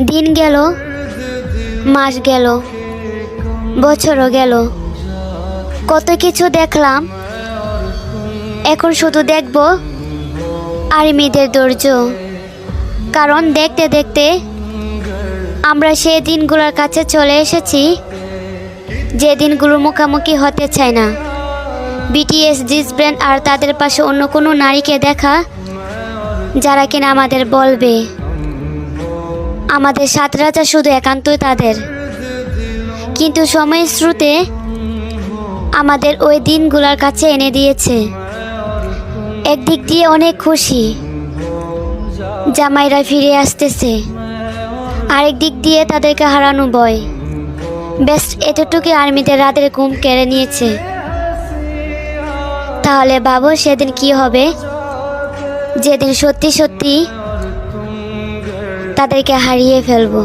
দিন গেল, মাস গেল, বছরও গেল, কত কিছু দেখলাম। এখন শুধু দেখব আর্মিদের ধৈর্য। কারণ দেখতে দেখতে আমরা সেই দিনগুলোর কাছে চলে এসেছি, যে দিনগুলোর মুখোমুখি হতে চায় না। বিটিএস, জিস ব্র্যান্ড আর তাদের পাশে অন্য কোনো নারীকে দেখা, যারা কিনা আমাদের বলবে আমাদের সাত রাজা শুধু একান্তই তাদের। কিন্তু সময়ের স্রোতে আমাদের ওই দিনগুলোর কাছে এনে দিয়েছে। একদিক দিয়ে অনেক খুশি, জামাইরা ফিরে আসতেছে, আরেক দিক দিয়ে তাদেরকে হারানো ভয়। বেশ এতটুকু আর্মিদের রাতের ঘুম কেড়ে নিয়েছে। তাহলে ভাবো সেদিন কি হবে, যেদিন সত্যি সত্যি তাদেরকে হারিয়ে ফেলবো।